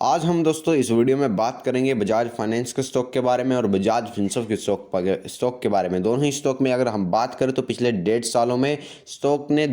आज हम दोस्तों इस वीडियो में बात करेंगे बजाज फाइनेंस के स्टॉक के बारे में और बजाज फिनसर्व के स्टॉक के बारे में। दोनों ही स्टॉक में अगर हम बात करें तो पिछले 1.5 सालों में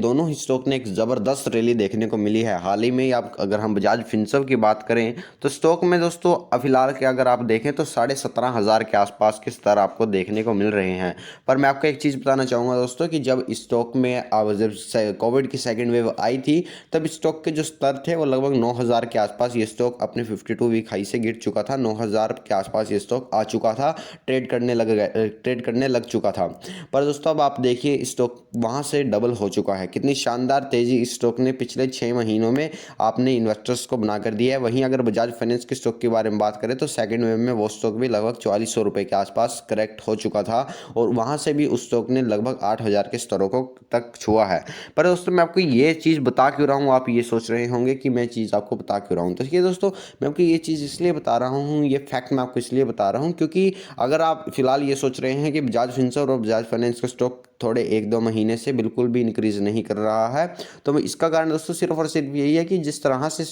दोनों ही स्टॉक ने एक ज़बरदस्त रैली देखने को मिली है। हाल ही में आप अगर हम बजाज फिनसर्व की बात करें तो स्टॉक में दोस्तों फिलहाल के अगर आप देखें तो 17,500 के आसपास के स्तर आपको देखने को मिल रहे हैं। पर मैं आपको एक चीज़ बताना चाहूँगा दोस्तों कि जब स्टॉक में जब कोविड की सेकेंड वेव आई थी तब स्टॉक के जो स्तर थे वो लगभग 9,000 के आसपास ये स्टॉक अपने 52 वीक हाई से गिर चुका था। 9,000 के आसपास ये स्टॉक आ चुका था, ट्रेड करने लग चुका था। पर दोस्तों अब आप देखिए स्टॉक वहाँ से डबल हो चुका है। कितनी शानदार तेज़ी इस स्टॉक ने पिछले 6 महीनों में आपने इन्वेस्टर्स को बना कर दिया है। वहीं अगर बजाज फाइनेंस के स्टॉक के बारे में बात करें तो सेकेंड वेव में वो स्टॉक भी लगभग 4400 रुपये के आसपास करेक्ट हो चुका था और वहाँ से भी उस स्टॉक ने लगभग 8,000 के स्तरों को तक छुआ है। पर दोस्तों मैं आपको ये चीज़ बता क्यों रहा हूँ, आप ये सोच रहे होंगे कि मैं चीज़ आपको बता क्यों रहा हूँ। तो ये दोस्तों मैं आपको ये चीज़ इसलिए बता रहा हूँ, ये फैक्ट मैं आपको इसलिए बता रहा हूँ क्योंकि अगर आप फिलहाल ये सोच रहे हैं कि बजाज फिनसर्व और बजाज फाइनेंस का स्टॉक थोड़े 1-2 महीने से बिल्कुल भी इंक्रीज़ नहीं कर रहा है, तो इसका कारण दोस्तों सिर्फ और सिर्फ यही है कि जिस तरह से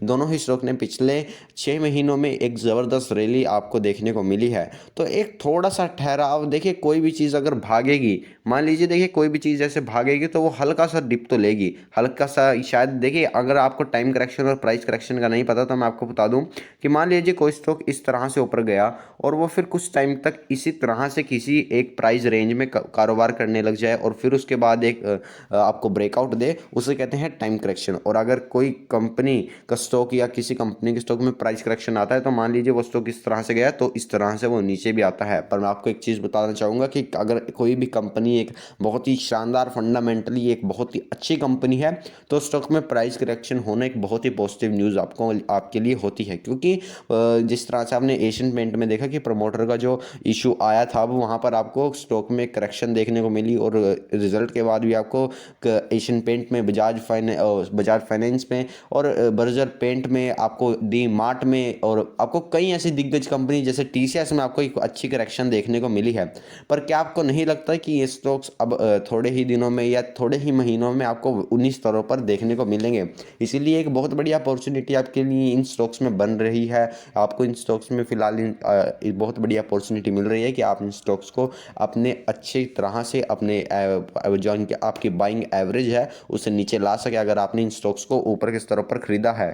दोनों ही स्टॉक ने पिछले 6 महीनों में एक ज़बरदस्त रैली आपको देखने को मिली है। तो एक थोड़ा सा ठहराव, देखिए कोई भी चीज़ अगर भागेगी, मान लीजिए देखिए कोई भी चीज़ ऐसे भागेगी तो वो हल्का सा डिप तो लेगी, हल्का सा शायद। देखिए अगर आपको टाइम करेक्शन और प्राइस करेक्शन का नहीं पता तो मैं आपको बता दूं कि मान लीजिए कोई स्टॉक इस तरह से ऊपर गया और वो फिर कुछ टाइम तक इसी तरह से किसी एक प्राइस रेंज में कारोबार करने लग जाए और फिर उसके बाद एक आपको ब्रेकआउट दे, उसे कहते हैं टाइम करेक्शन। और अगर कोई कंपनी का स्टॉक या किसी कंपनी के स्टॉक में प्राइस करेक्शन आता है तो मान लीजिए वो स्टॉक इस तरह से गया तो इस तरह से वो नीचे भी आता है। पर मैं आपको एक चीज़ बताना चाहूँगा कि अगर कोई भी कंपनी एक बहुत ही शानदार फंडामेंटली एक बहुत ही अच्छी कंपनी है तो स्टॉक में प्राइस करेक्शन होना एक बहुत ही पॉजिटिव न्यूज़ आपके लिए होती है। क्योंकि जिस तरह से आपने एशियन पेंट में देखा कि प्रमोटर का जो इशू आया था अब वहाँ पर आपको स्टॉक में करेक्शन देखने को मिली और रिजल्ट के बाद भी आपको एशियन पेंट में बजाज फाइनेंस में और बर्जर पेंट में आपको डी मार्ट में और आपको कई ऐसी दिग्गज कंपनी जैसे टीसीएस में आपको एक अच्छी करेक्शन देखने को मिली है। पर क्या आपको नहीं लगता कि ये स्टॉक्स अब थोड़े ही दिनों में या थोड़े ही महीनों में आपको उन्हीं स्तरों पर देखने को मिलेंगे? इसीलिए एक बहुत बड़ी अपॉर्चुनिटी आपके लिए इन स्टॉक्स में बन रही है। आपको इन स्टॉक्स में फिलहाल बहुत बड़ी अपॉर्चुनिटी मिल रही है कि आप इन स्टॉक्स को अपने अच्छी तरह से अपने जो आपकी बाइंग एवरेज है उससे नीचे ला सके अगर आपने इन स्टॉक्स को ऊपर के स्तरों पर खरीदा है।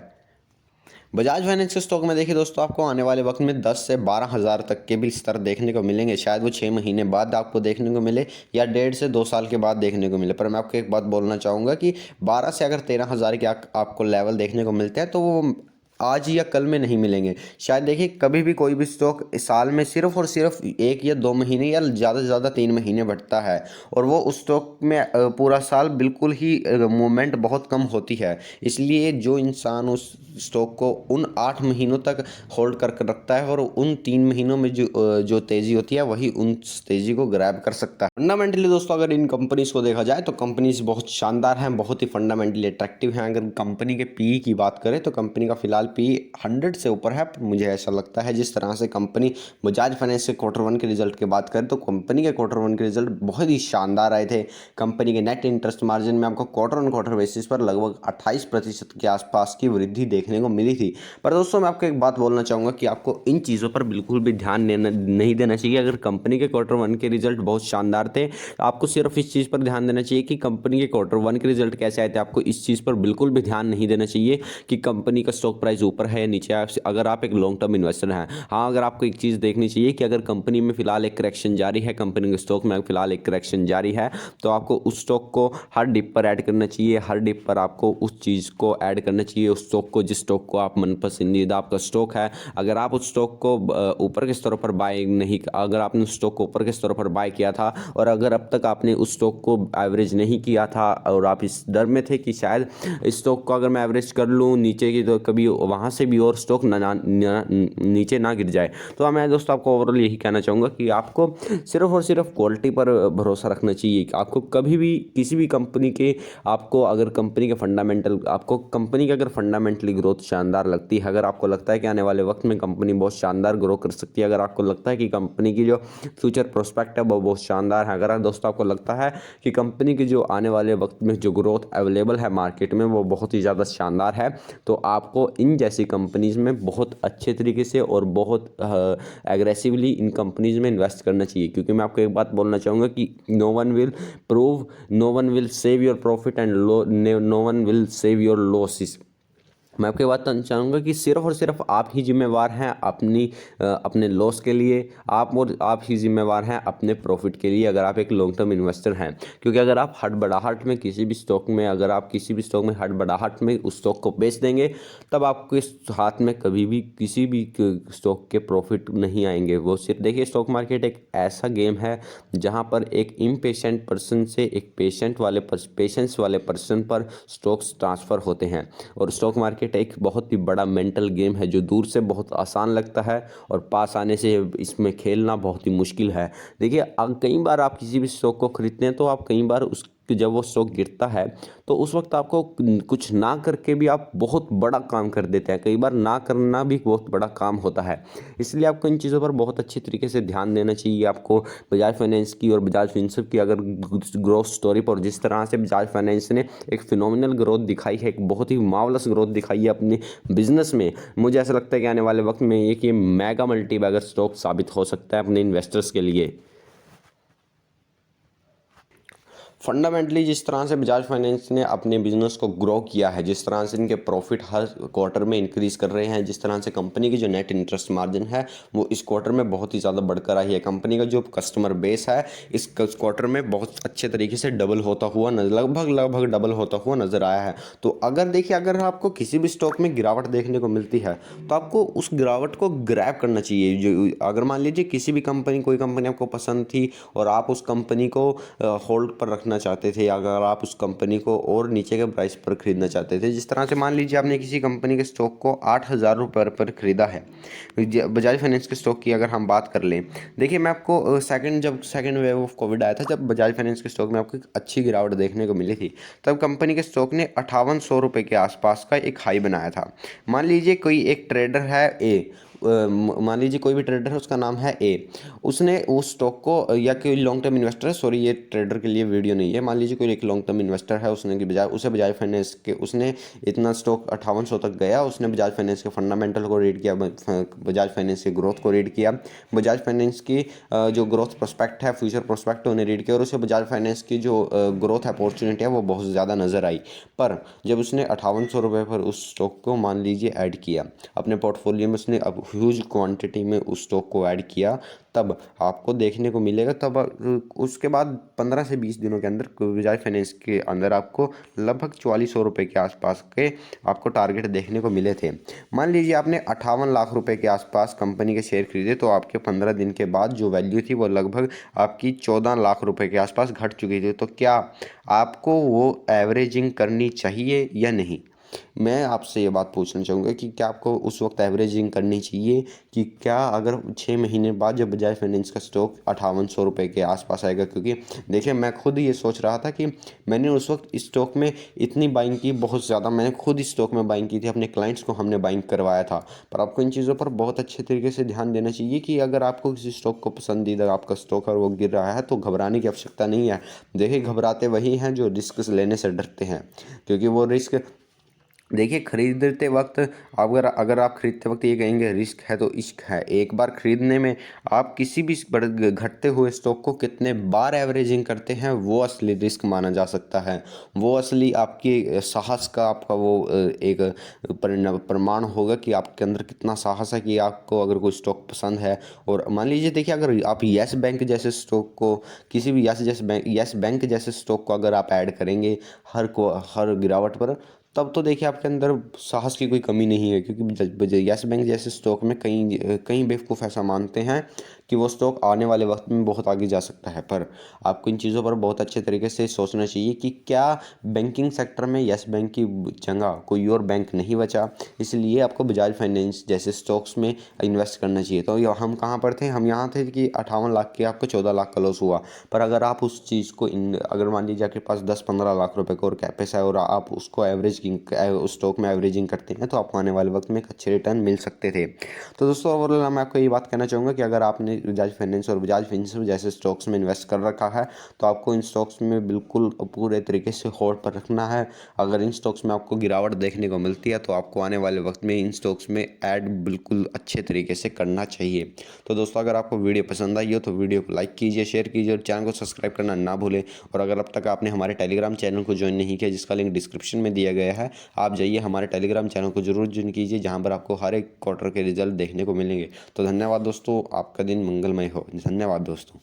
बजाज फाइनेंस के स्टॉक में देखिए दोस्तों आपको आने वाले वक्त में 10 से 12,000 तक के भी स्तर देखने को मिलेंगे। शायद वो 6 महीने बाद आपको देखने को मिले या 1.5 से 2 साल के बाद देखने को मिले। पर मैं आपको एक बात बोलना चाहूँगा कि 12 से अगर 13,000 के आपको लेवल देखने को मिलते हैं तो वो आज या कल में नहीं मिलेंगे। शायद देखिए कभी भी कोई भी स्टॉक साल में सिर्फ और सिर्फ 1 या 2 महीने या ज़्यादा से ज़्यादा 3 महीने बढ़ता है और वो उस स्टॉक में पूरा साल बिल्कुल ही मूवमेंट बहुत कम होती है। इसलिए जो इंसान उस स्टॉक को उन 8 महीनों तक होल्ड कर रखता है और उन 3 महीनों में जो तेज़ी होती है वही उन तेज़ी को ग्रैब कर सकता है। फंडामेंटली दोस्तों अगर इन कंपनीज को देखा जाए तो कंपनीज बहुत शानदार हैं, बहुत ही फंडामेंटली अट्रैक्टिव हैं। अगर कंपनी के पी की बात करें तो कंपनी का फिलहाल पी 100 से ऊपर है। पर मुझे ऐसा लगता है जिस तरह से कंपनी बजाज फाइनेंस के Q1 के रिजल्ट की बात करें तो कंपनी के Q1 के रिजल्ट बहुत ही शानदार आए थे। कंपनी के नेट इंटरेस्ट मार्जिन में आपको क्वार्टर बेसिस पर लगभग 28% के आसपास की वृद्धि देखने को मिली थी। पर दोस्तों मैं आपको एक बात बोलना चाहूँगा कि आपको इन चीज़ों पर बिल्कुल भी ध्यान नहीं देना चाहिए। अगर कंपनी के Q1 के रिजल्ट बहुत शानदार थे तो आपको सिर्फ इस चीज़ पर ध्यान देना चाहिए कि कंपनी के Q1 के रिजल्ट कैसे आए थे। आपको इस चीज़ पर बिल्कुल भी ध्यान नहीं देना चाहिए कि कंपनी का स्टॉक प्राइस ऊपर है या नीचे है। अगर आप एक लॉन्ग टर्म इन्वेस्टर हैं, हाँ, अगर आपको एक चीज़ देखनी चाहिए कि अगर कंपनी में फिलहाल एक करेक्शन जारी है, कंपनी के स्टॉक में फिलहाल एक करेक्शन जारी है तो आपको उस स्टॉक को हर डिप पर ऐड करना चाहिए। हर डिप पर आपको उस चीज़ को ऐड करना चाहिए, उस स्टॉक को, जिस स्टॉक को आप मन पसंदीदा आपका स्टॉक है। अगर आप उस स्टॉक को ऊपर के स्तरों पर बाय नहीं, अगर आपने उस स्टॉक को ऊपर के स्तरों पर बाय किया था और अगर अब तक आपने उस स्टॉक को एवरेज नहीं किया था और आप इस डर में थे कि शायद इस स्टॉक को अगर मैं एवरेज कर लूँ नीचे की तो कभी वहाँ से भी और स्टॉक नीचे ना गिर जाए, तो मैं दोस्तों आपको ओवरऑल यही कहना चाहूँगा कि आपको सिर्फ और सिर्फ क्वालिटी पर भरोसा रखना चाहिए। आपको कभी भी किसी भी कंपनी के आपको अगर कंपनी के फंडामेंटल आपको कंपनी की अगर फंडामेंटली ग्रोथ शानदार लगती है, अगर आपको लगता है कि आने वाले वक्त में कंपनी बहुत शानदार ग्रो कर सकती है, अगर आपको लगता है कि कंपनी की जो फ्यूचर प्रोस्पेक्ट है वो बहुत शानदार है, अगर दोस्तों आपको लगता है कि कंपनी की जो आने वाले वक्त में जो ग्रोथ अवेलेबल है मार्केट में वो बहुत ही ज़्यादा शानदार है, तो आपको इन इन जैसी कंपनीज़ में बहुत अच्छे तरीके से और बहुत एग्रेसिवली इन कंपनीज़ में इन्वेस्ट करना चाहिए। क्योंकि मैं आपको एक बात बोलना चाहूँगा कि no one will save your profit and no one will save your losses. मैं आपको बात बताना चाहूँगा कि सिर्फ और सिर्फ आप ही जिम्मेवार हैं अपने लॉस के लिए। आप ही जिम्मेवार हैं अपने प्रॉफिट के लिए, अगर आप एक लॉन्ग टर्म इन्वेस्टर हैं। क्योंकि अगर आप हड़बड़ाहट में किसी भी स्टॉक में हड़बड़ाहट में उस स्टॉक को बेच देंगे, तब आपके हाथ में कभी भी किसी भी स्टॉक के प्रॉफिट नहीं आएंगे। वो सिर्फ देखिए, स्टॉक मार्केट एक ऐसा गेम है जहाँ पर एक इम्पेशेंट पर्सन से एक पेशेंस वाले पर्सन पर स्टॉक्स ट्रांसफ़र होते हैं। और स्टॉक मार्केट एक बहुत ही बड़ा मेंटल गेम है जो दूर से बहुत आसान लगता है और पास आने से इसमें खेलना बहुत ही मुश्किल है। देखिए, कई बार आप किसी भी स्टॉक को खरीदते हैं तो आप कई बार जब वो स्टॉक गिरता है तो उस वक्त आपको कुछ ना करके भी आप बहुत बड़ा काम कर देते हैं। कई बार ना करना भी बहुत बड़ा काम होता है। इसलिए आपको इन चीज़ों पर बहुत अच्छी तरीके से ध्यान देना चाहिए। आपको बजाज फाइनेंस की और बजाज फिनसर्व की अगर ग्रोथ स्टोरी पर, जिस तरह से बजाज फाइनेंस ने एक फिनोमिनल ग्रोथ दिखाई है, एक बहुत ही मार्वलस ग्रोथ दिखाई है अपने बिजनेस में, मुझे ऐसा लगता है कि आने वाले वक्त में ये मेगा मल्टीबैगर स्टॉक साबित हो सकता है अपने इन्वेस्टर्स के लिए। फंडामेंटली जिस तरह से बजाज फाइनेंस ने अपने बिजनेस को ग्रो किया है, जिस तरह से इनके प्रॉफिट हर क्वार्टर में इंक्रीज़ कर रहे हैं, जिस तरह से कंपनी की जो नेट इंटरेस्ट मार्जिन है वो इस क्वार्टर में बहुत ही ज़्यादा बढ़कर आई है। कंपनी का जो कस्टमर बेस है इस क्वार्टर में बहुत अच्छे तरीके से लगभग डबल होता हुआ नज़र आया है। तो अगर आपको किसी भी स्टॉक में गिरावट देखने को मिलती है तो आपको उस गिरावट को ग्रैब करना चाहिए। जो अगर मान लीजिए कोई कंपनी आपको पसंद थी और आप उस कंपनी को होल्ड पर रखना चाहते थे, अगर आप उस कंपनी को और नीचे के प्राइस पर खरीदना चाहते थे, जिस तरह से मान लीजिए आपने किसी कंपनी के स्टॉक को 8,000 रुपये पर खरीदा है। बजाज फाइनेंस के स्टॉक की अगर हम बात कर लें, देखिए मैं आपको सेकंड वेव ऑफ कोविड आया था, जब बजाज फाइनेंस के स्टॉक में आपको एक अच्छी गिरावट देखने को मिली थी, तब कंपनी के स्टॉक ने 5800 रुपये के आसपास का एक हाई बनाया था। मान लीजिए कोई एक ट्रेडर है मान लीजिए कोई भी ट्रेडर है, उसका नाम है ए, उसने उस स्टॉक को, या कोई लॉन्ग टर्म इन्वेस्टर है, सॉरी ये ट्रेडर के लिए वीडियो नहीं है, मान लीजिए कोई एक लॉन्ग टर्म इन्वेस्टर है, उसे बजाज फाइनेंस के, उसने इतना स्टॉक 5800 तक गया, उसने बजाज फाइनेंस के फंडामेंटल को रीड किया, बजाज फाइनेंस की ग्रोथ को रीड किया, बजाज फाइनेंस की जो ग्रोथ प्रोस्पेक्ट है, फ्यूचर प्रोस्पेक्ट उन्हें रीड किया, और उसे बजाज फाइनेंस की जो ग्रोथ अपॉर्चुनिटी है वो बहुत ज़्यादा नज़र आई। पर जब उसने 5800 रुपये पर उस स्टॉक को मान लीजिए ऐड किया अपने पोर्टफोलियो में, उसने अब ह्यूज क्वांटिटी में उस स्टॉक को ऐड किया, तब आपको देखने को मिलेगा, तब उसके बाद 15 से 20 दिनों के अंदर बजाज फाइनेंस के अंदर आपको लगभग 4400 रुपये के आसपास के आपको टारगेट देखने को मिले थे। मान लीजिए आपने 58 लाख रुपए के आसपास कंपनी के शेयर खरीदे, तो आपके 15 दिन के बाद जो वैल्यू थी वो लगभग आपकी 14 लाख रुपए के आसपास घट चुकी थी। तो क्या आपको वो एवरेजिंग करनी चाहिए या नहीं? मैं आपसे ये बात पूछना चाहूँगा कि क्या आपको उस वक्त एवरेजिंग करनी चाहिए, कि क्या अगर 6 महीने बाद जब बजाज फाइनेंस का स्टॉक 5800 रुपये के आसपास आएगा? क्योंकि देखिए, मैं खुद ये सोच रहा था कि मैंने उस वक्त इस स्टॉक में इतनी बाइंग की, बहुत ज़्यादा मैंने खुद इस स्टॉक में बाइंग की थी, अपने क्लाइंट्स को हमने बाइंग करवाया था। पर आपको इन चीज़ों पर बहुत अच्छे तरीके से ध्यान देना चाहिए कि अगर आपको किसी स्टॉक को पसंदीदा आपका स्टॉक है वो गिर रहा है तो घबराने की आवश्यकता नहीं है। देखिए, घबराते वही हैं जो रिस्क लेने से डरते हैं, क्योंकि वो रिस्क, देखिए, खरीदते वक्त अगर आप खरीदते वक्त ये कहेंगे रिस्क है तो इश्क है, एक बार खरीदने में आप किसी भी घटते हुए स्टॉक को कितने बार एवरेजिंग करते हैं वो असली रिस्क माना जा सकता है। वो असली आपकी साहस का आपका वो एक प्रमाण होगा कि आपके अंदर कितना साहस है, कि आपको अगर कोई स्टॉक पसंद है। और मान लीजिए, देखिए, अगर आप येस बैंक जैसे स्टॉक को, किसी भी येस बैंक जैसे स्टॉक को अगर आप ऐड करेंगे हर गिरावट पर, तब तो देखिए आपके अंदर साहस की कोई कमी नहीं है। क्योंकि यस बैंक जैसे स्टॉक में कई बेवकूफ़ ऐसा मानते हैं कि वो स्टॉक आने वाले वक्त में बहुत आगे जा सकता है। पर आपको इन चीज़ों पर बहुत अच्छे तरीके से सोचना चाहिए कि क्या बैंकिंग सेक्टर में यस बैंक की जगह कोई और बैंक नहीं बचा, इसलिए आपको बजाज फाइनेंस जैसे स्टॉक्स में इन्वेस्ट करना चाहिए। तो हम कहाँ पर थे? हम यहाँ थे कि 58 लाख के आपको 14 लाख का लॉस हुआ। पर अगर आप उस चीज़ को अगर मान लीजिए आपके पास 10-15 लाख रुपए का और कैपेस है और आप उसको उस स्टॉक में एवरेजिंग करते हैं, तो आपको आने वाले वक्त में एक अच्छे रिटर्न मिल सकते थे। तो दोस्तों, ओवरऑल मैं आपको ये बात कहना चाहूँगा कि अगर आपने आपने बजाज फाइनेंस और बजाज फिनसर्व जैसे स्टॉक्स में इन्वेस्ट कर रखा है तो आपको इन स्टॉक्स में बिल्कुल पूरे तरीके से होल्ड पर रखना है। अगर इन स्टॉक्स में आपको गिरावट देखने को मिलती है तो आपको आने वाले वक्त में इन स्टॉक्स में ऐड बिल्कुल अच्छे तरीके से करना चाहिए। तो दोस्तों, अगर आपको वीडियो पसंद आई हो तो वीडियो को लाइक कीजिए, शेयर कीजिए और चैनल को सब्सक्राइब करना ना भूलें। और अगर अब तक आपने हमारे टेलीग्राम चैनल को ज्वाइन नहीं किया, जिसका लिंक डिस्क्रिप्शन में दिया गया है, आप जाइए हमारे टेलीग्राम चैनल को जरूर ज्वाइन कीजिए, जहां पर आपको हर एक क्वार्टर के रिजल्ट देखने को मिलेंगे। तो धन्यवाद दोस्तों, आपका दिन मंगलमय हो। धन्यवाद दोस्तों।